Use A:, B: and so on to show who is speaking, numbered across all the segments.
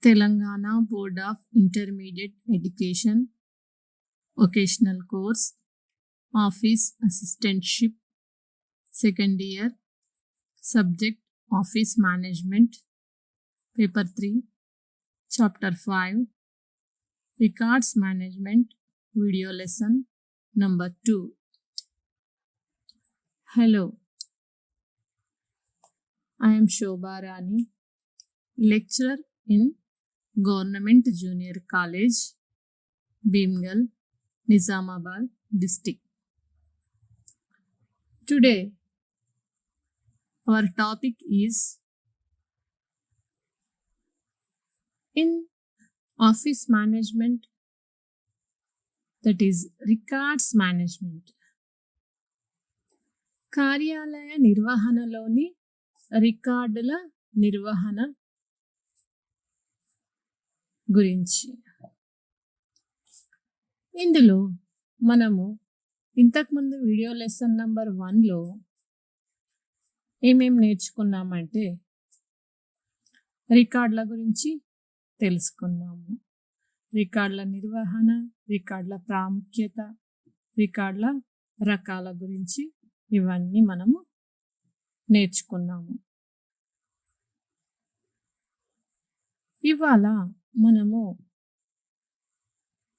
A: Telangana Board of Intermediate Education Vocational Course Office Assistantship Second Year Subject Office Management Paper 3 Chapter 5 Records Management Video Lesson Number 2. Hello, I am Shobha Rani, lecturer in Government Junior College, Bhimgal, Nizamabad district. Today, our topic is in office management, that is records management. కార్యాలయ నిర్వహణలోని రికార్డుల నిర్వహణ గురించి. ఇందులో మనము ఇంతకుముందు video lesson number 1లో ఏమేం నేర్చుకున్నామంటే రికార్డుల గురించి తెలుసుకున్నాము. రికార్డుల నిర్వహణ, రికార్డుల ప్రాముఖ్యత, రికార్డుల రకాల గురించి ఇవన్నీ మనము నేర్చుకున్నాము. ఇవాళ మనము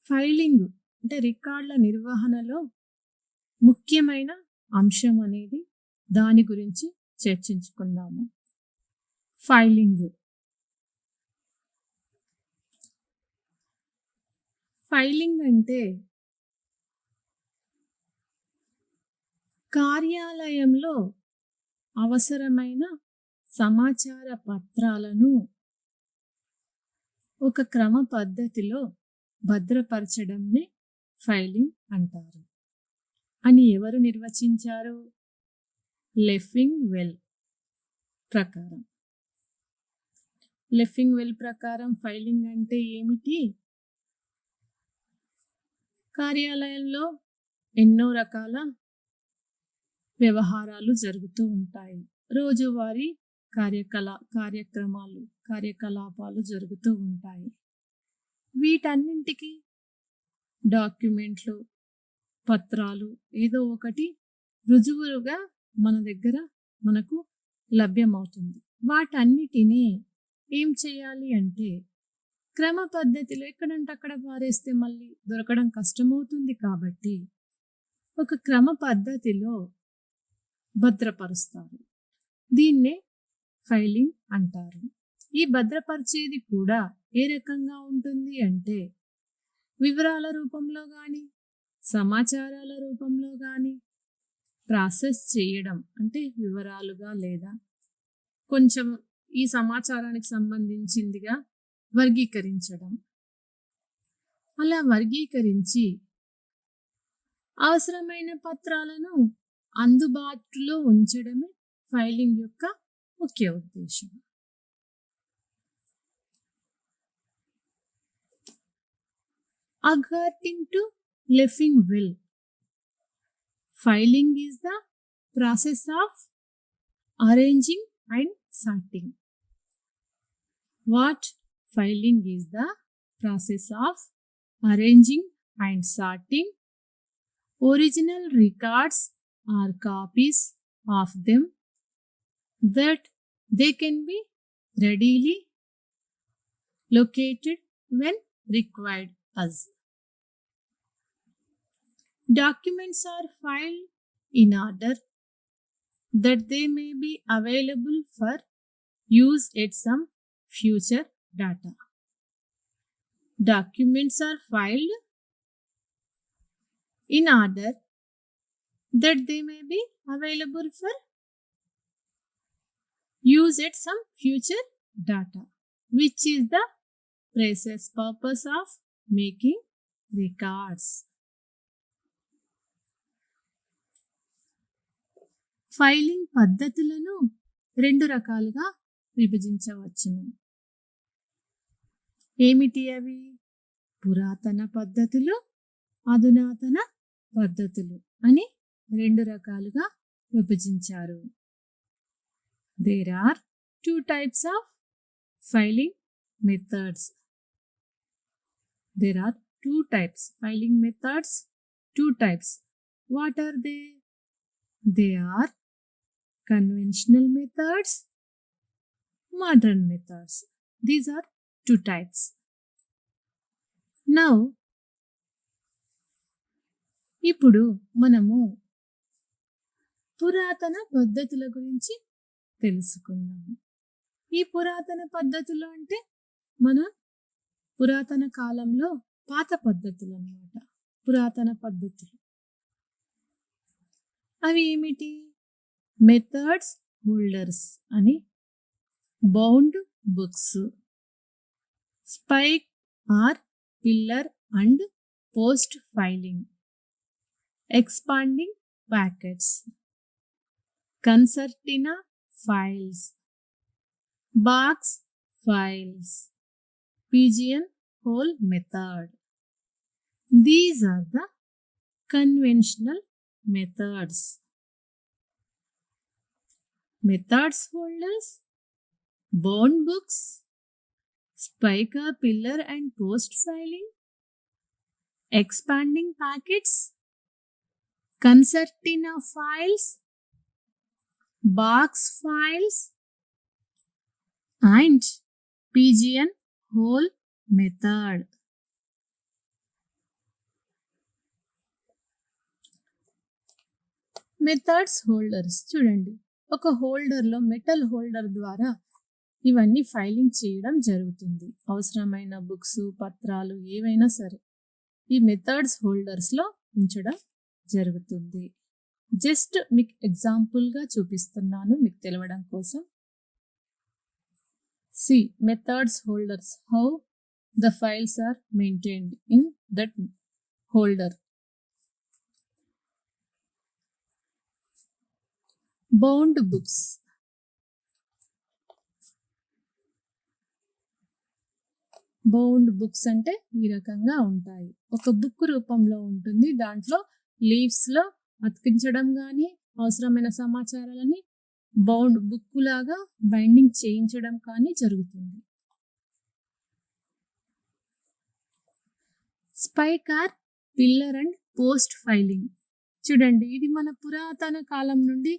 A: ఫైలింగ్ అంటే రికార్డుల నిర్వహణలో ముఖ్యమైన అంశం అనేది దాని గురించి చర్చించుకుందాము. ఫైలింగ్ అంటే కార్యాలయంలో అవసరమైన సమాచార పత్రాలను ఒక క్రమ పద్ధతిలో భద్రపరచడంనే ఫైలింగ్ అంటారు అని ఎవరు నిర్వచించారు? లెఫింగ్ వెల్ ప్రకారం. లెఫింగ్ వెల్ ప్రకారం ఫైలింగ్ అంటే ఏమిటి? కార్యాలయంలో ఎన్నో రకాల వ్యవహారాలు జరుగుతూ ఉంటాయి. రోజువారీ కార్యకలాపాలు జరుగుతూ ఉంటాయి. వీటన్నింటికి డాక్యుమెంట్లు, పత్రాలు ఏదో ఒకటి రుజువుగా మన దగ్గర మనకు లభ్యమవుతుంది. వాటన్నిటినీ ఏం చేయాలి అంటే క్రమ పద్ధతిలో ఎక్కడంటే అక్కడ పారేస్తే మళ్ళీ దొరకడం కష్టమవుతుంది. కాబట్టి ఒక క్రమ పద్ధతిలో భద్రపరుస్తారు. దీన్నే ఫైలింగ్ అంటారు. ఈ భద్రపరిచేది కూడా ఏ రకంగా ఉంటుంది అంటే వివరాల రూపంలో కానీ సమాచారాల రూపంలో కానీ ప్రాసెస్ చేయడం, అంటే వివరాలుగా లేదా కొంచెం ఈ సమాచారానికి సంబంధించిందిగా వర్గీకరించడం. అలా వర్గీకరించి అవసరమైన పత్రాలను అందుబాటులో ఉంచడమే ఫైలింగ్ యొక్క ముఖ్య ఉద్దేశం. According to Leffingwell, filing is the process of arranging and sorting. What? Filing is the process of arranging and sorting original records or copies of them that they can be readily located when required as. Documents are filed in order that they may be available for use at some future data. Documents are filed in order that they may be available for use at some future data, which is the precise purpose of making records. Filing పద్ధతులను 2 రకాలుగా విభజించవచ్చును. ఏమిటి అవి? పురాతన పద్ధతులు, అధునాతన పద్ధతులు అని 2 రకాలుగా విభజించారు. There are 2 types of filing methods. There are two types filing methods. Two types. What are they? They are conventional methods, modern methods. These are two types. Now, ఇప్పుడు మనము పురాతన పద్ధతుల గురించి తెలుసుకుందాము. ఈ పురాతన పద్ధతులు అంటే మన పురాతన కాలంలో పాత పద్ధతులు అన్నమాట. పురాతన పద్ధతులు అవి ఏమిటి? మెథడ్స్ హోల్డర్స్ అని, bound books, spike or pillar and post filing, expanding packets, concertina files, box files, pigeonhole method. These are the conventional methods. Methods holders, bound books, spiker, pillar and post filing, expanding packets, concertina files, box files and pigeonhole method. Methods holders చూడండి, ఒక హోల్డర్లో metal holder ద్వారా ఇవన్నీ filing చేయడం జరుగుతుంది. అవసరమైన books, పత్రాలు ఏవైనా సరే ఈ మెథడ్స్ హోల్డర్స్లో ఉంచడం జరుగుతుంది. జస్ట్ మీకు ఎగ్జాంపుల్గా చూపిస్తున్నాను మీకు తెలవడం కోసం. See methods holders, how the files are maintained in that holder. Bound books. Bound books అంటే ఈ రకంగా ఉంటాయి. ఒక బుక్ రూపంలో ఉంటుంది. దాంట్లో లీవ్స్లో అతికించడం కానీ అవసరమైన సమాచారాలని బౌండ్ బుక్ లాగా బైండింగ్ చేయించడం కానీ జరుగుతుంది. Spike or pillar and post filing చూడండి, ఇది మన పురాతన కాలం నుండి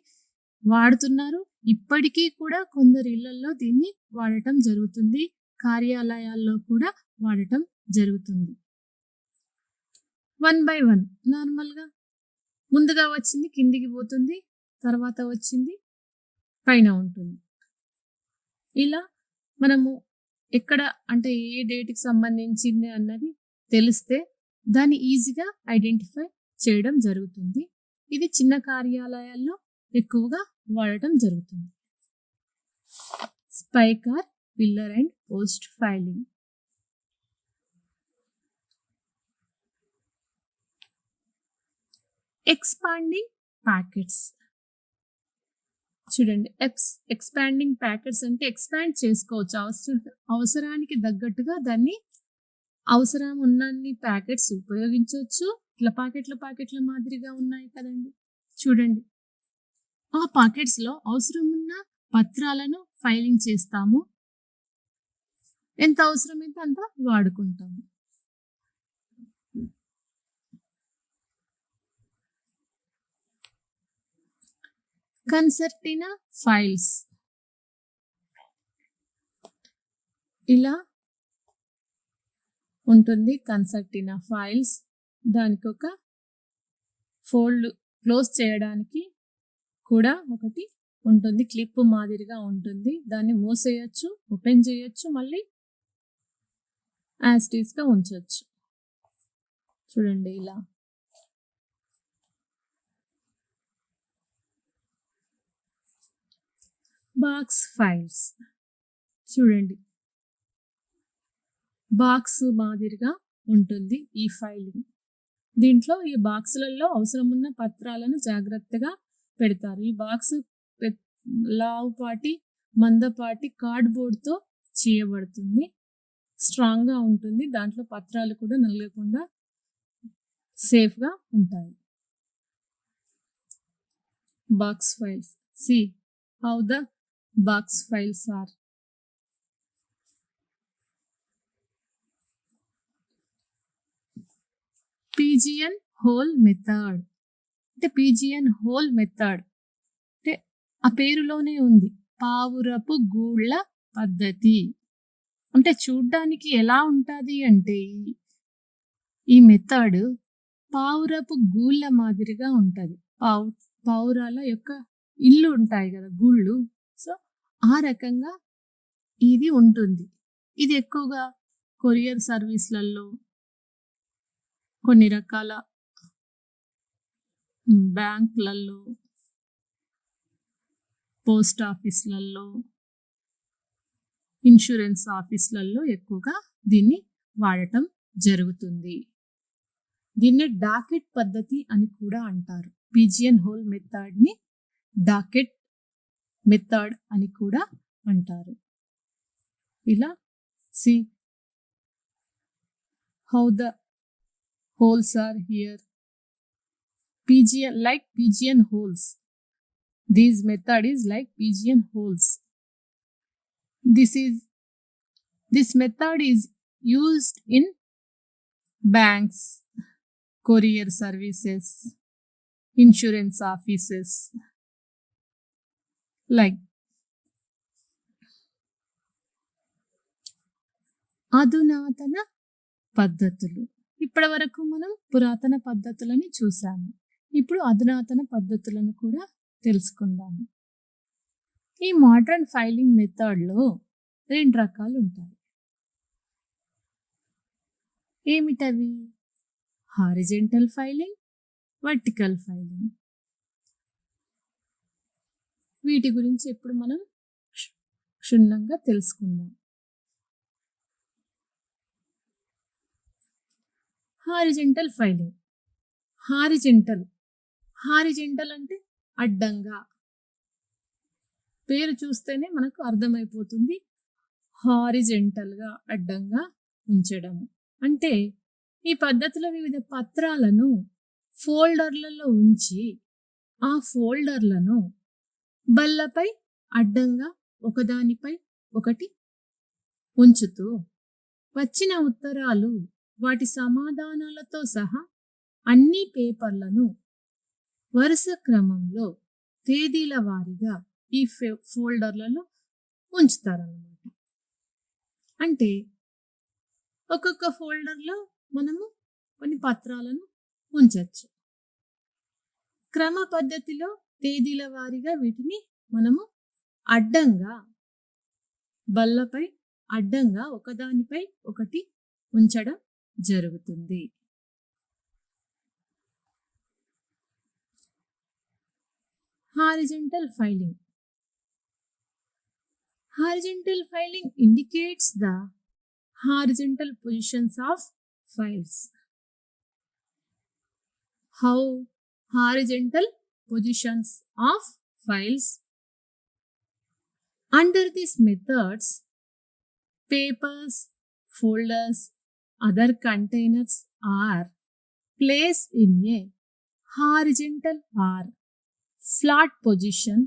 A: వాడుతున్నారు. ఇప్పటికీ కూడా కొందరు ఇళ్లలో దీన్ని వాడటం జరుగుతుంది. కార్యాలయాల్లో కూడా వాడటం జరుగుతుంది. 1 by 1 నార్మల్గా ముందుగా వచ్చింది కిందికి పోతుంది, తర్వాత వచ్చింది పైన ఉంటుంది. ఇలా మనము ఎక్కడ అంటే ఏ డేట్కి సంబంధించింది అన్నది తెలిస్తే దాన్ని ఈజీగా ఐడెంటిఫై చేయడం జరుగుతుంది. ఇది చిన్న కార్యాలయాల్లో ఎక్కువగా వాడటం జరుగుతుంది. Spike or pillar and post filing. Expanding packets చూడండి, ఎక్స్పాండింగ్ ప్యాకెట్స్ అంటే ఎక్స్పాండ్ చేసుకోవచ్చు. అవసరానికి తగ్గట్టుగా దాన్ని అవసరం ఉన్నన్ని ప్యాకెట్స్ ఉపయోగించవచ్చు. ఇట్లా ప్యాకెట్ల మాదిరిగా ఉన్నాయి కదండి, చూడండి. ఆ ప్యాకెట్స్లో అవసరం ఉన్న పత్రాలను ఫైలింగ్ చేస్తాము. ఎంత అవసరమైతే అంత వాడుకుంటాము. కన్సర్టినా ఫైల్స్ ఇలా ఉంటుంది. కన్సర్టినా ఫైల్స్ దానికి ఒక ఫోల్డ్ క్లోజ్ చేయడానికి కూడా ఒకటి ఉంటుంది, క్లిప్ మాదిరిగా ఉంటుంది. దాన్ని మూసేయచ్చు, ఓపెన్ చేయొచ్చు, మళ్ళీ యాస్టీస్గా ఉంచవచ్చు. చూడండి ఇలా. బాక్స్ ఫైల్స్ చూడండి, బాక్స్ మాదిరిగా ఉంటుంది ఈ ఫైలింగ్. దీంట్లో ఈ బాక్సులలో అవసరం ఉన్న పత్రాలను జాగ్రత్తగా పెడతారు. ఈ బాక్స్ లావుపాటి మందపాటి కార్డ్బోర్డ్తో చేయబడుతుంది. స్ట్రాంగ్గా ఉంటుంది. దాంట్లో పత్రాలు కూడా నలగకుండా సేఫ్గా ఉంటాయి. Box files. See how the box files are. Pigeon whole method అంటే పీజియన్ హోల్ మెథడ్ అంటే ఆ పేరులోనే ఉంది, పావురపు గూళ్ళ పద్ధతి. అంటే చూడ్డానికి ఎలా ఉంటుంది అంటే ఈ మెథడ్ పావురపు గూళ్ళ మాదిరిగా ఉంటుంది. పావురాల యొక్క ఇల్లు ఉంటాయి కదా, గూళ్ళు. సో ఆ రకంగా ఇది ఉంటుంది. ఇది ఎక్కువగా కొరియర్ సర్వీస్లలో, కొన్ని రకాల బ్యాంకులలో, పోస్ట్ ఆఫీసులలో, ఇన్సూరెన్స్ ఆఫీసులలో ఎక్కువగా దీన్ని వాడటం జరుగుతుంది. దీన్ని డాకెట్ పద్ధతి అని కూడా అంటారు. పీజియన్ హోల్ మెథడ్ని డాకెట్ మెథడ్ అని కూడా అంటారు. ఇలా see how the holes are here. Pigeon holes. This method is like pigeon holes. This method is used in banks, courier services, insurance offices, like అధునాతన పద్ధతులు. ఇప్పటి వరకు మనం పురాతన పద్ధతులని చూసాము. ఇప్పుడు అధునాతన పద్ధతులను కూడా తెలుసుకుందాము. ఈ మోడర్న్ ఫైలింగ్ మెథడ్లో 2 రకాలు ఉంటాయి. ఏమిటవి? Horizontal filing, vertical filing. వీటి గురించి ఇప్పుడు మనం క్షుణ్ణంగా తెలుసుకుందాం. Horizontal filing. హారిజెంటల్ అంటే అడ్డంగా. పేరు చూస్తేనే మనకు అర్థమైపోతుంది, హారిజెంటల్గా అడ్డంగా ఉంచడం. అంటే ఈ పద్ధతిలో వివిధ పత్రాలను ఫోల్డర్లలో ఉంచి ఆ ఫోల్డర్లను బల్లపై అడ్డంగా ఒకదానిపై ఒకటి ఉంచుతూ వచ్చిన ఉత్తరాలు, వాటి సమాధానాలతో సహా అన్ని పేపర్లను వరుస క్రమంలో తేదీల వారీగా ఈ ఫోల్డర్లలో ఉంచుతారన్నమాట. అంటే ఒక్కొక్క ఫోల్డర్లో మనము కొన్ని పత్రాలను ఉంచవచ్చు. క్రమ పద్ధతిలో తేదీల వారీగా వీటిని మనము అడ్డంగా బల్లపై అడ్డంగా ఒకదానిపై ఒకటి ఉంచడం జరుగుతుంది. Horizontal filing. Horizontal filing indicates the horizontal positions of files. How horizontal positions of files? Under these methods, papers, folders, other containers are placed in a horizontal or flat position,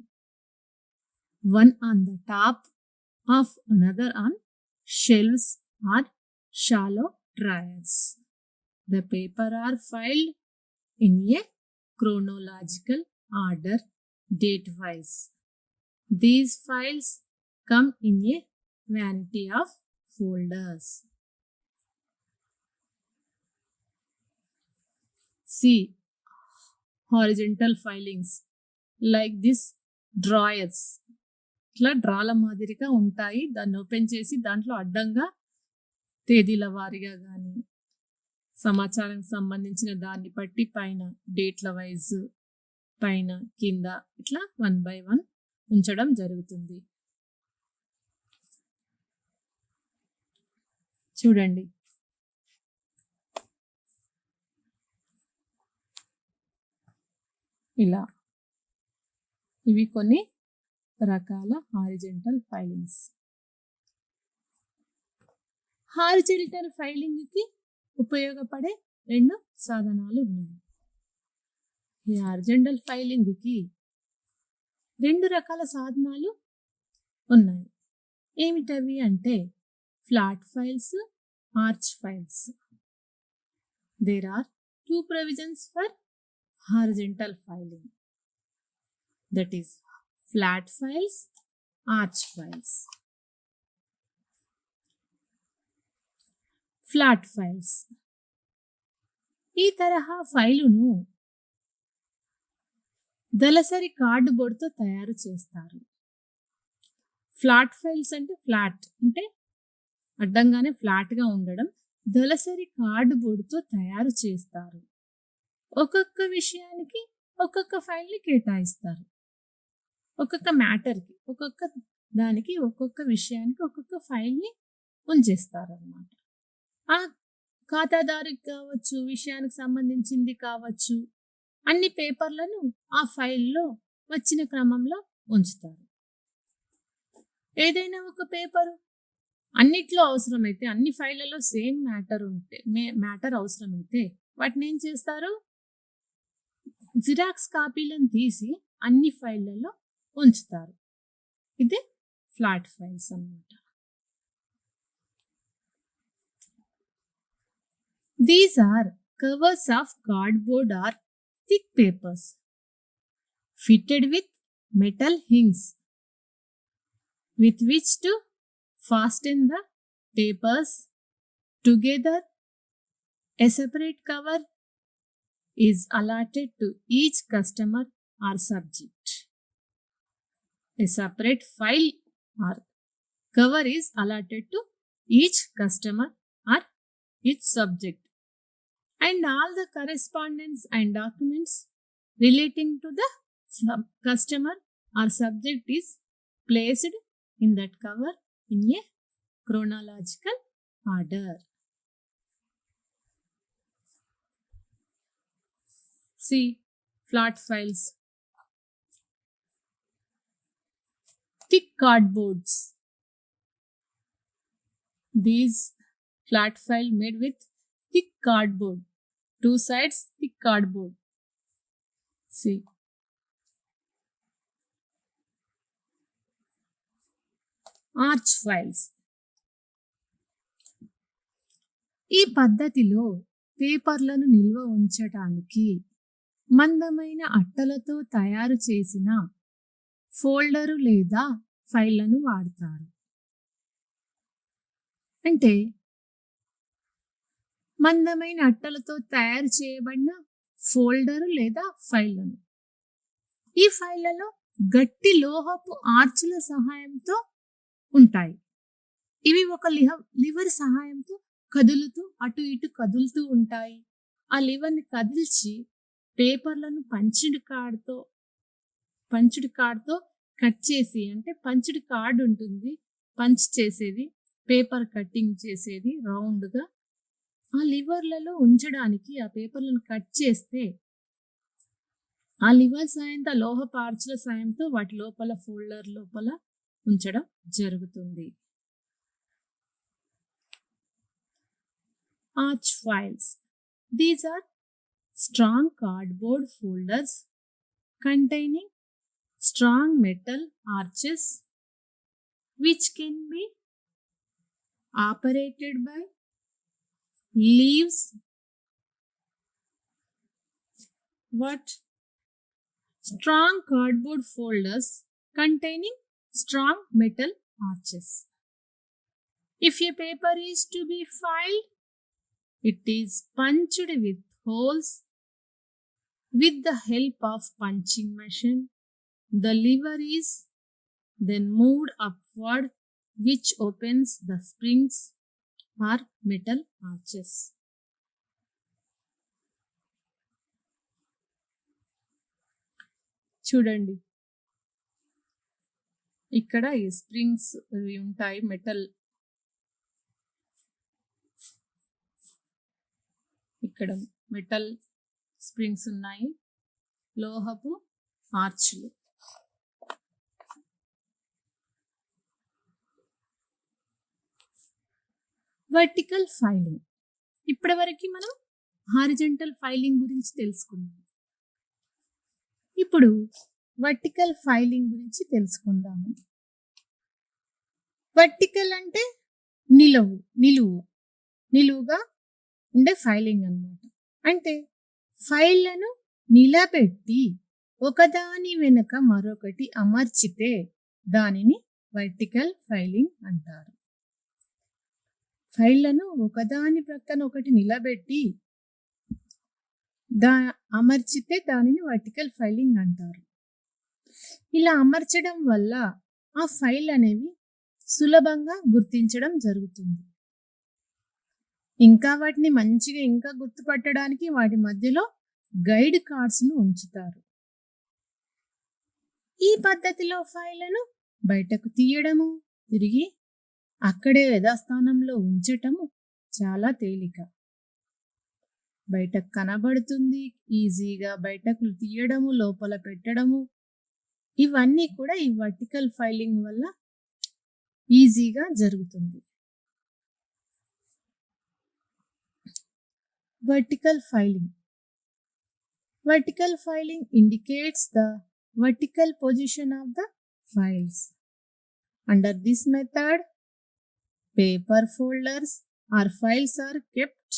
A: one on the top of another on shelves or shallow drawers. The paper are filed in a chronological order, date-wise. These files come in a vanity of folders. See horizontal filings like this drawers. ఇట్లా డ్రాల మాదిరిగా ఉంటాయి. దాన్ని open చేసి దాంట్లో అడ్డంగా తేదీల వారీగా కానీ సమాచారానికి సంబంధించిన దాన్ని బట్టి పైన డేట్ల వైజ్ పైన కింద ఇట్లా 1 by 1 ఉంచడం జరుగుతుంది. చూడండి, ఇలా ఇవి కొన్ని రకాల హారిజెంటల్ ఫైలింగ్స్. హారిజెంటల్ ఫైలింగ్కి ఉపయోగపడే 2 సాధనాలు ఉన్నాయి. ఈ హారిజెంటల్ ఫైలింగ్కి 2 రకాల సాధనాలు ఉన్నాయి. ఏమిటవి అంటే flat files, arch files. There are two provisions for horizontal filing, that is flat files, arch files. Flat files, ఈ తరహా ఫైలును దళసరి కార్డుబోర్డ్తో తయారు చేస్తారు. ఫ్లాట్ ఫైల్స్ అంటే ఫ్లాట్ అంటే అడ్డంగానే ఫ్లాట్గా ఉండడం, దళసరి కార్డుబోర్డ్తో తయారు చేస్తారు. ఒక్కొక్క విషయానికి ఒక్కొక్క ఫైల్ని కేటాయిస్తారు. ఒక్కొక్క మ్యాటర్కి, ఒక్కొక్క దానికి, ఒక్కొక్క విషయానికి ఒక్కొక్క ఫైల్ని ఉంచేస్తారు అన్నమాట. ఆ ఖాతాదారుకి కావచ్చు, విషయానికి సంబంధించింది కావచ్చు, అన్ని పేపర్లను ఆ ఫైల్లో వచ్చిన క్రమంలో ఉంచుతారు. ఏదైనా ఒక పేపరు అన్నిట్లో అవసరమైతే, అన్ని ఫైళ్ళలో సేమ్ మ్యాటర్ అవసరమైతే వాటిని ఏం చేస్తారు, జిరాక్స్ కాపీలను తీసి అన్ని ఫైళ్ళలో ఉంచుతారు. ఇదే ఫ్లాట్ ఫైల్స్ అన్నమాట. These are covers of cardboard or thick papers fitted with metal hinges with which to fasten the papers together. A separate cover is allotted to each customer or subject. A separate file or cover is allotted to each customer or each subject, and all the correspondence and documents relating to the customer or subject is placed in that cover in a chronological order. See, flat files, thick cardboards. These flat file made with thick cardboard, two sides thick cardboard. See, arch files. ఈ పద్ధతిలో పేపర్లను నిల్వ ఉంచటానికి మందమైన అట్టలతో తయారు చేసిన folder లేదా ఫైళ్లను వాడతారు. అంటే మందమైన అట్టలతో తయారు చేయబడిన ఫోల్డరు లేదా ఫైళ్లను, ఈ ఫైళ్లలో గట్టి లోహపు ఆర్చుల సహాయంతో ఉంటాయి. ఇవి ఒక లివర్ సహాయంతో కదులుతూ అటు ఇటు కదులుతూ ఉంటాయి. ఆ లివర్ని కదిల్చి పేపర్లను పంచుడు కార్డ్తో కట్ చేసి, అంటే పంచుడు కార్డ్ ఉంటుంది, పంచ్ చేసేది, పేపర్ కటింగ్ చేసేది రౌండ్గా, ఆ లివర్లలో ఉంచడానికి ఆ పేపర్లను కట్ చేస్తే ఆ లివర్ సాయంతో, లోహపు ఆర్చుల సాయంతో వాటి లోపల ఫోల్డర్ లోపల ఉంచడం జరుగుతుంది. Arch files. These are strong cardboard folders containing strong metal arches which can be operated by leaves. What? Strong cardboard folders containing strong metal arches. If a paper is to be filed, it is punched with holes with the help of punching machine. The lever is then moved upward, which opens the springs or metal arches. చూడండి, ఇక్కడ ఈ springs ఉంటాయి, metal, ఇక్కడ metal springs ఉన్నాయి, లోహపు ఆర్చులు. Vertical filing. ఇప్పటివరకు మనం horizontal filing గురించి తెలుసుకున్నాం. ఇప్పుడు వర్టికల్ ఫైలింగ్ గురించి తెలుసుకుందాము. వర్టికల్ అంటే నిలువుగా ఉండే ఫైలింగ్ అన్నమాట. అంటే ఫైళ్లను నిలబెట్టి ఒకదాని వెనుక మరొకటి అమర్చితే దానిని వర్టికల్ ఫైలింగ్ అంటారు. ఫైళ్లను ఒకదాని ప్రక్కన ఒకటి నిలబెట్టి అమర్చితే దానిని వర్టికల్ ఫైలింగ్ అంటారు. ఇలా అమర్చడం వల్ల ఆ ఫైల్ అనేవి సులభంగా గుర్తించడం జరుగుతుంది. ఇంకా వాటిని మంచిగా ఇంకా గుర్తుపట్టడానికి వాటి మధ్యలో గైడ్ కార్డ్స్ను ఉంచుతారు. ఈ పద్ధతిలో ఫైళ్లను బయటకు తీయడము, తిరిగి అక్కడే యథాస్థానంలో ఉంచటము చాలా తేలిక. బయటకు కనబడుతుంది, ఈజీగా బయటకు తీయడము, లోపల పెట్టడము, ఇవన్నీ కూడా ఈ వర్టికల్ ఫైలింగ్ వల్ల ఈజీగా జరుగుతుంది. Vertical filing. Vertical filing indicates the vertical position of the files. Under this method, paper folders or files are kept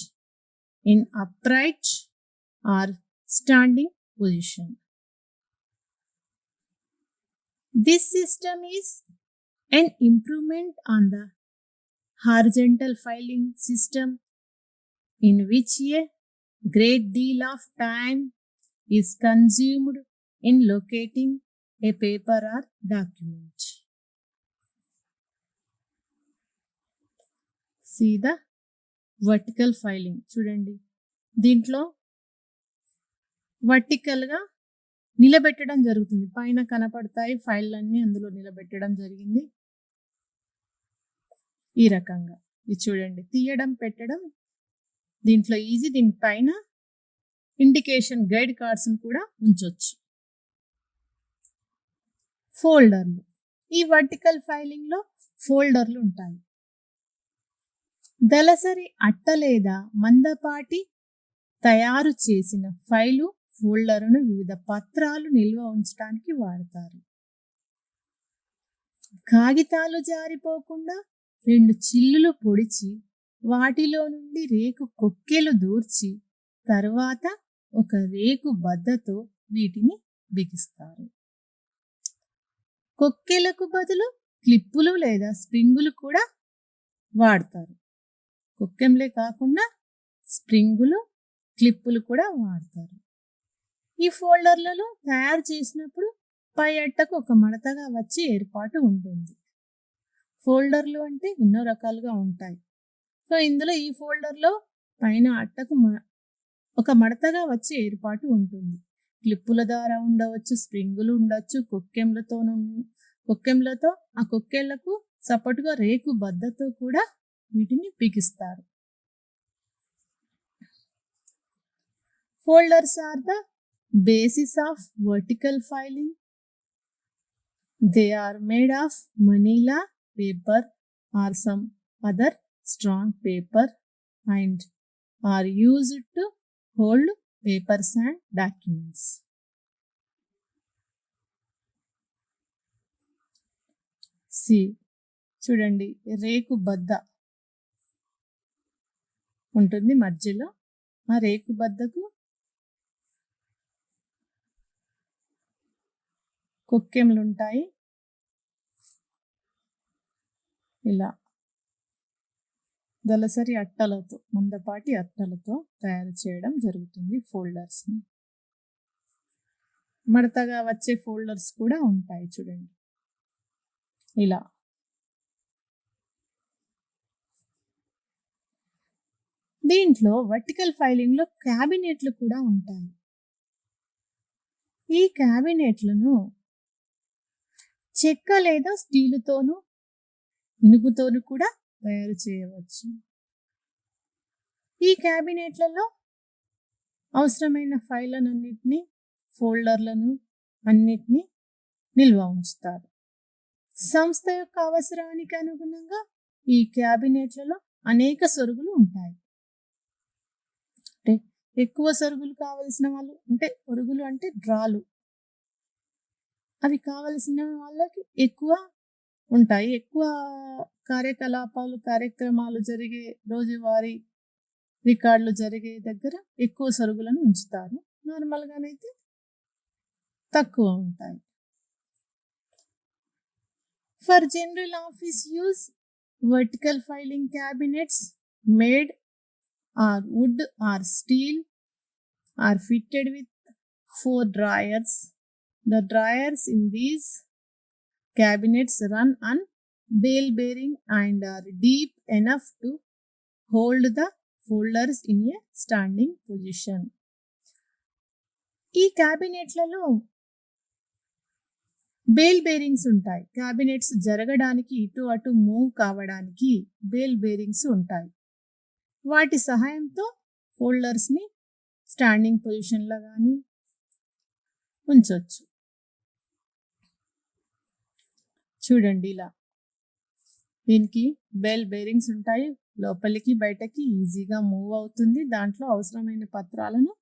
A: in upright or standing position. This system is an improvement on the horizontal filing system, in which a great deal of time is consumed in locating a paper or document. See the vertical filing. చూడండి, దీంట్లో వర్టికల్గా నిలబెట్టడం జరుగుతుంది. పైన కనపడతాయి ఫైళ్ళన్నీ, అందులో నిలబెట్టడం జరిగింది. ఈ రకంగా ఇది చూడండి, తీయడం పెట్టడం దీంట్లో ఈజీ. దీనిపైన ఇండికేషన్ గైడ్ కార్డ్స్ని కూడా ఉంచవచ్చు. ఫోల్డర్లు. ఈ వర్టికల్ ఫైలింగ్లో ఫోల్డర్లు ఉంటాయి. దళసరి అట్ట లేదా మందపాటి తయారు చేసిన ఫైలు ఫోల్డర్ను వివిధ పత్రాలు నిల్వ ఉంచడానికి వాడతారు. కాగితాలు జారిపోకుండా 2 చిల్లులు పొడిచి వాటిలో నుండి రేకు కొక్కెలు దూర్చి తరువాత ఒక రేకు బద్దతో వీటిని బిగిస్తారు. కొక్కెలకు బదులు క్లిప్పులు లేదా స్ప్రింగులు కూడా వాడతారు. కొక్కెంలే కాకుండా స్ప్రింగులు, క్లిప్పులు కూడా వాడతారు. ఈ ఫోల్డర్లలో తయారు చేసినప్పుడు పై అట్టకు ఒక మడతగా వచ్చే ఏర్పాటు ఉంటుంది. ఫోల్డర్లు అంటే ఎన్నో రకాలుగా ఉంటాయి. సో ఇందులో ఈ ఫోల్డర్లో పైన అట్టకు ఒక మడతగా వచ్చే ఏర్పాటు ఉంటుంది. క్లిప్పుల ద్వారా ఉండవచ్చు, స్ప్రింగులు ఉండొచ్చు, కొక్కెంలతో ఆ కొక్కెళ్లకు సపోర్టుగా రేకు బద్దతో కూడా వీటిని బిగిస్తారు. Folders are the basis of vertical filing. They are made of manila paper or some other strong paper and are used to hold papers and documents. See, చూడండి, రేకు బద్ద ఉంటుంది మధ్యలో. ఆ రేకు బద్దకు కొక్కెంలు ఉంటాయి. ఇలా దళసరి అట్టలతో, మందపాటి అట్టలతో తయారు చేయడం జరుగుతుంది ఫోల్డర్స్ని. మడతగా వచ్చే ఫోల్డర్స్ కూడా ఉంటాయి చూడండి ఇలా. దీంట్లో వర్టికల్ ఫైలింగ్లో క్యాబినెట్లు కూడా ఉంటాయి. ఈ క్యాబినెట్లను చెక్క లేదా స్టీలుతోనూ ఇనుపుతోనూ కూడా తయారు చేయవచ్చు. ఈ క్యాబినెట్లలో అవసరమైన ఫైళ్ళనన్నిటినీ, ఫోల్డర్లను అన్నిటినీ నిల్వ ఉంచుతారు. సంస్థ యొక్క అవసరానికి అనుగుణంగా ఈ క్యాబినెట్లలో అనేక సొరుగులు ఉంటాయి. అంటే ఎక్కువ సొరుగులు కావలసిన వాళ్ళు, అంటే ఒరుగులు అంటే డ్రాలు, అవి కావలసిన వాళ్ళకి ఎక్కువ ఉంటాయి. ఎక్కువ కార్యకలాపాలు, కార్యక్రమాలు జరిగే రోజువారీ రికార్డులు జరిగే దగ్గర ఎక్కువ సరుగులను ఉంచుతారు, నార్మల్గానైతే తక్కువ ఉంటాయి. For general office use vertical filing cabinets made or wood or steel are fitted with 4 drawers. The drawers in these cabinets run on ball bearing and are deep enough to hold the folders in a standing position. ఈ క్యాబినెట్లలో bale bearings ఉంటాయి. Cabinets జరగడానికి ఇటు అటు move కావడానికి bale bearings ఉంటాయి. వాటి సహాయంతో ఫోల్డర్స్ని standing పొజిషన్లో కానీ ఉంచవచ్చు. చూడండి, ఇలా దీనికి బెల్ బేరింగ్స్ ఉంటాయి, లోపలికి బయటకి ఈజీగా మూవ్ అవుతుంది. దాంట్లో అవసరమైన పత్రాలను,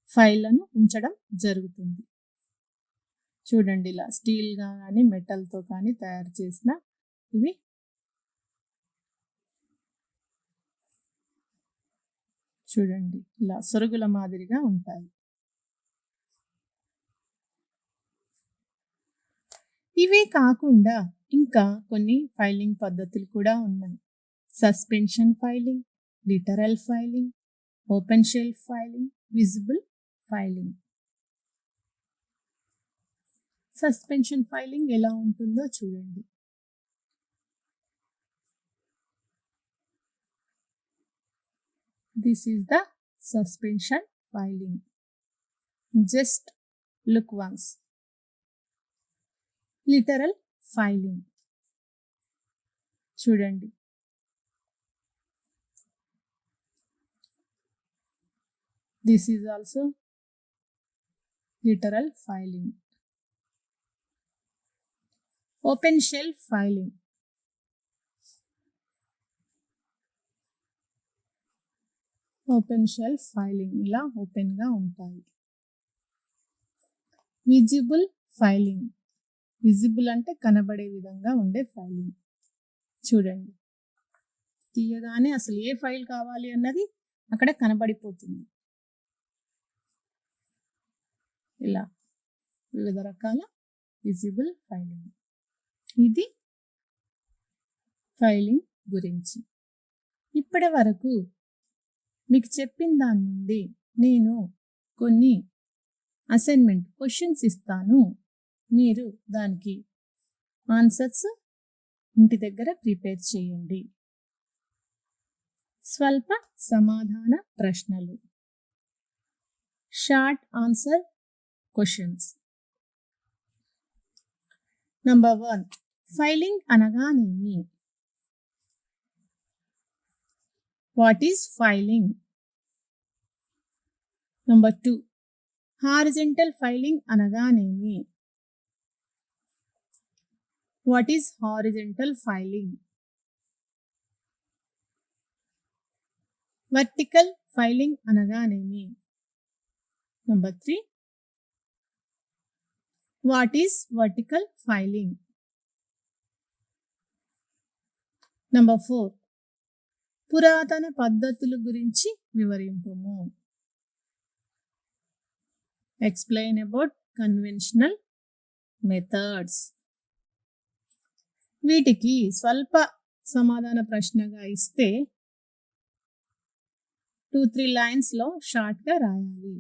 A: ఫైళ్లను ఉంచడం జరుగుతుంది. చూడండి, ఇలా స్టీల్గా కానీ మెటల్తో కానీ తయారు చేసిన ఇవి చూడండి, ఇలా సొరుగుల మాదిరిగా ఉంటాయి. ఇవే కాకుండా ఇంకా కొన్ని ఫైలింగ్ పద్ధతులు కూడా ఉన్నాయి. Suspension filing, literal filing, open shelf filing, visible filing. Suspension filing ఎలా ఉంటుందో చూడండి. This is the suspension filing. Just look once. Literal filing. చూడండి, this is also literal filing. Open shelf filing. Open shelf filing ఇలా ఓపెన్గా ఉంటాయి. Visible filing. Visible అంటే కనబడే విధంగా ఉండే ఫైలింగ్. చూడండి, తీయగానే అసలు ఏ ఫైల్ కావాలి అన్నది అక్కడ కనబడిపోతుంది. ఇలా వివిధ రకాల విజిబుల్ ఫైలింగ్. ఇది ఫైలింగ్ గురించి. ఇప్పటి వరకు మీకు చెప్పిన దాని నుండి నేను కొన్ని అసైన్మెంట్ క్వశ్చన్స్ ఇస్తాను. మీరు దానికి ఆన్సర్స్ ఇంటి దగ్గర ప్రిపేర్ చేయండి. స్వల్ప సమాధాన ప్రశ్నలు, short answer questions. Number 1, filing అనగానేమి? What is filing? Number 2, horizontal filing అనగానేమి? What is horizontal filing? Vertical filing అనగానేమి? Number 3, what is vertical filing? Number 4, పురాతన పద్ధతుల గురించి వివరింపుము. Explain about conventional methods. వీటికి స్వల్ప సమాధాన ప్రశ్నగా ఇస్తే 2-3 లైన్స్లో షార్ట్గా రాయాలి.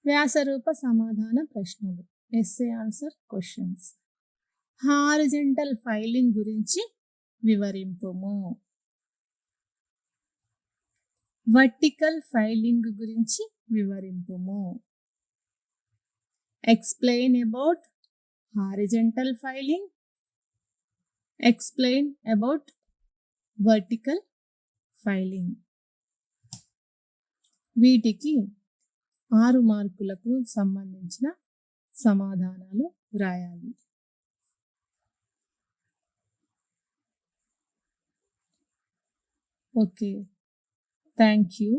A: వ్యాసరూప సమాధాన ప్రశ్నలు, essay answer questions. Horizontal filing గురించి వివరింపుము. వర్టికల్ ఫైలింగ్ గురించి వివరింపుము. Explain about horizontal filing. Explain about vertical filing. వీటికి 6 మార్కులకు సంబంధించిన సమాధానాలు వ్రాయాలి. Okay, thank you.